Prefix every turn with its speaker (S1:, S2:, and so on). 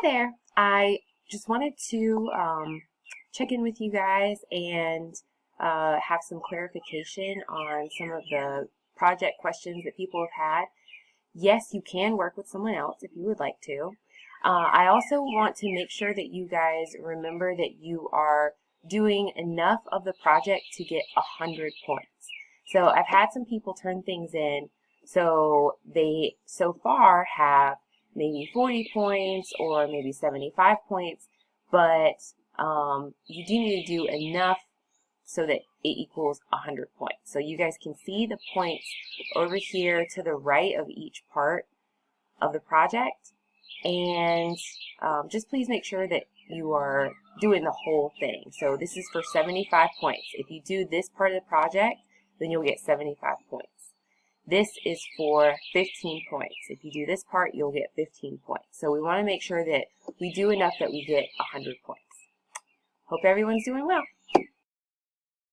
S1: there. I just wanted to check in with you guys and have some clarification on some of the project questions that people have had. Yes, you can work with someone else if you would like to. I also want to make sure that you guys remember that you are doing enough of the project to get 100 points. So I've had some people turn things in, so they so far have maybe 40 points or maybe 75 points, but you do need to do enough so that it equals 100 points. So you guys can see the points over here to the right of each part of the project, and just please make sure that you are doing the whole thing. So this is for 75 points. If you do this part of the project, then you'll get 75 points. This is for 15 points. If you do this part, you'll get 15 points. So we want to make sure that we do enough that we get 100 points. Hope everyone's doing well.